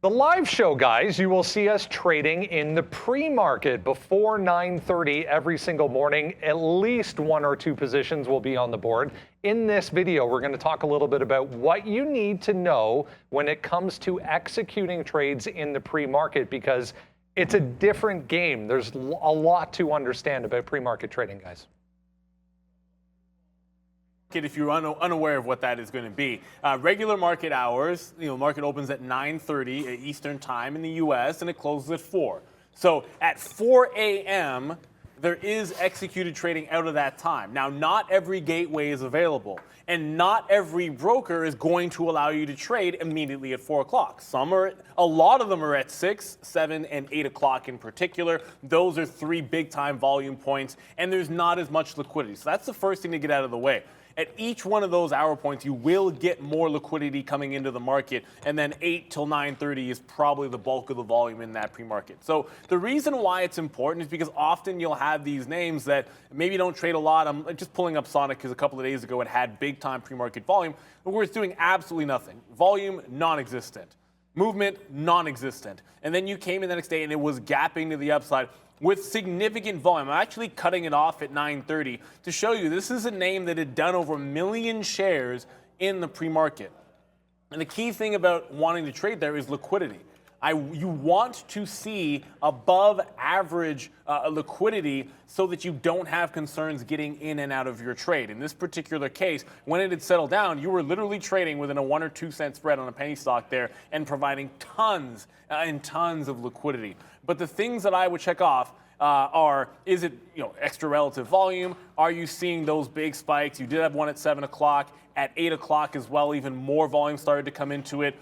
The live show, guys, you will see us trading in the pre-market before 9:30 every single morning. At least one or two positions will be on the board. In this video, we're going to talk a little bit about what you need to know when it comes to executing trades in the pre-market, because it's a different game. There's a lot to understand about pre-market trading, guys. If you're unaware of what that is going to be, regular market hours, market opens at 9:30 Eastern time in the U.S. and it closes at 4. So at 4 a.m. there is executed trading out of that time. Now, not every gateway is available, and not every broker is going to allow you to trade immediately at 4 o'clock. A lot of them are at 6, 7, and 8 o'clock in particular. Those are three big-time volume points, and there's not as much liquidity. So that's the first thing to get out of the way. At each one of those hour points, you will get more liquidity coming into the market, and then 8 till 9:30 is probably the bulk of the volume in that pre-market. So the reason why it's important is because often you'll have these names that maybe don't trade a lot. I'm just pulling up Sonic because a couple of days ago it had big-time pre-market volume, but we're doing absolutely nothing. Volume, non-existent. Movement, non-existent. And then you came in the next day and it was gapping to the upside with significant volume. I'm actually cutting it off at 9:30 to show you this is a name that had done over 1 million shares in the pre-market. And the key thing about wanting to trade there is liquidity. You want to see above average liquidity so that you don't have concerns getting in and out of your trade. In this particular case, when it had settled down, you were literally trading within a 1 or 2 cent spread on a penny stock there and providing tons and tons of liquidity. But the things that I would check off are, is it extra relative volume? Are you seeing those big spikes? You did have one at 7 o'clock. At 8 o'clock as well, even more volume started to come into it.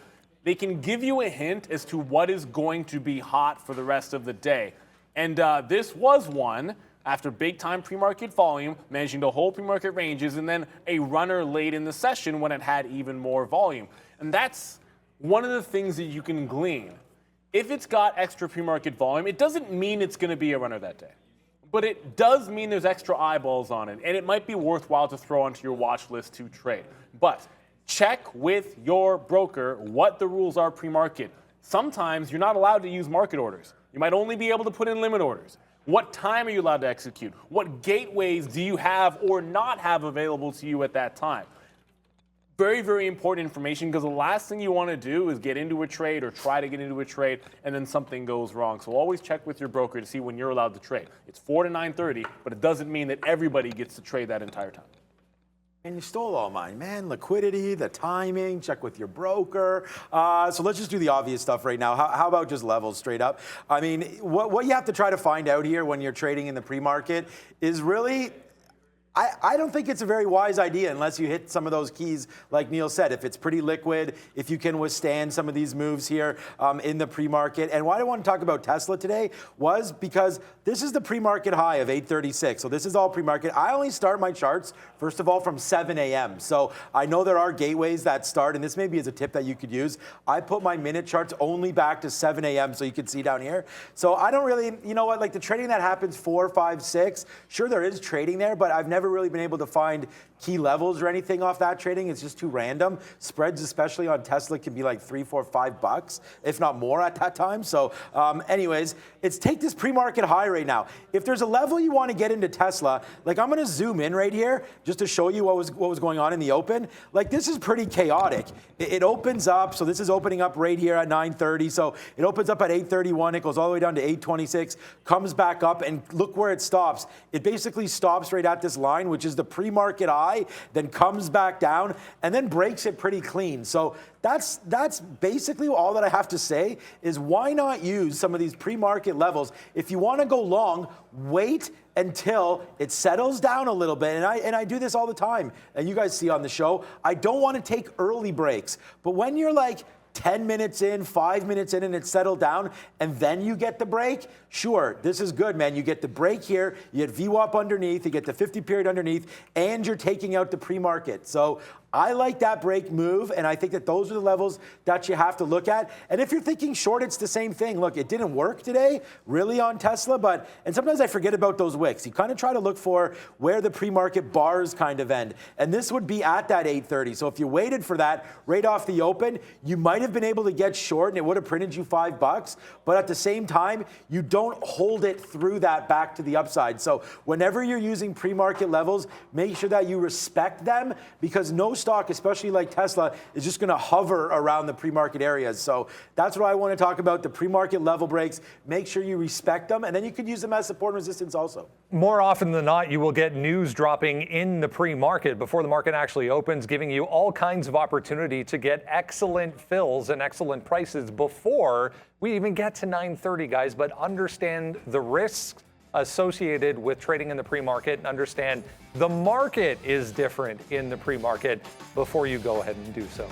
They can give you a hint as to what is going to be hot for the rest of the day. And this was one after big-time pre-market volume, managing to hold pre-market ranges, and then a runner late in the session when it had even more volume. And that's one of the things that you can glean. If it's got extra pre-market volume, it doesn't mean it's going to be a runner that day. But it does mean there's extra eyeballs on it, and it might be worthwhile to throw onto your watch list to trade. But check with your broker what the rules are pre-market. Sometimes you're not allowed to use market orders. You might only be able to put in limit orders. What time are you allowed to execute? What gateways do you have or not have available to you at that time? Very, very important information, because the last thing you want to do is get into a trade or try to get into a trade and then something goes wrong. So always check with your broker to see when you're allowed to trade. It's 4 to 9:30, but it doesn't mean that everybody gets to trade that entire time. And you stole all mine, man. Liquidity, the timing, check with your broker. So let's just do the obvious stuff right now. How about just levels straight up? I mean, what you have to try to find out here when you're trading in the pre-market is really, I don't think it's a very wise idea unless you hit some of those keys, like Neil said. If it's pretty liquid, if you can withstand some of these moves here in the pre-market. And why I want to talk about Tesla today was because this is the pre-market high of 836. So this is all pre-market. I only start my charts, first of all, from 7 a.m. So I know there are gateways that start, and this maybe is a tip that you could use. I put my minute charts only back to 7 a.m. so you can see down here. So I don't really, like the trading that happens 4, 5, 6, sure there is trading there, but I've never really been able to find key levels or anything off that trading. It's just too random. Spreads, especially on Tesla, can be like $3, $4, $5, if not more at that time. So anyways, it's take this pre-market high right now. If there's a level you want to get into Tesla, like I'm going to zoom in right here just to show you what was going on in the open. Like this is pretty chaotic. It opens up. So this is opening up right here at 9:30. So it opens up at 8:31. It goes all the way down to 8:26, comes back up, and look where it stops. It basically stops right at this line, which is the pre-market high, then comes back down and then breaks it pretty clean. So that's basically all that I have to say is why not use some of these pre-market levels. If you want to go long, wait until it settles down a little bit. And I do this all the time. And you guys see on the show, I don't want to take early breaks. But when you're like 10 minutes in, 5 minutes in, and it's settled down, and then you get the break, sure, this is good, man. You get the break here, you get VWAP underneath, you get the 50 period underneath, and you're taking out the pre-market. So I like that break move, and I think that those are the levels that you have to look at. And if you're thinking short, it's the same thing. Look, it didn't work today, really, on Tesla, and sometimes I forget about those wicks. You kind of try to look for where the pre-market bars kind of end, and this would be at that 830. So if you waited for that right off the open, you might have been able to get short, and it would have printed you $5, but at the same time, you don't hold it through that back to the upside. So whenever you're using pre-market levels, make sure that you respect them, because no stock, especially like Tesla, is just going to hover around the pre-market areas. So that's what I want to talk about, the pre-market level breaks. Make sure you respect them, and then you could use them as support and resistance also. More often than not, you will get news dropping in the pre-market before the market actually opens, giving you all kinds of opportunity to get excellent fills and excellent prices before we even get to 9:30, guys. But understand the risks associated with trading in the pre-market, and understand the market is different in the pre-market before you go ahead and do so.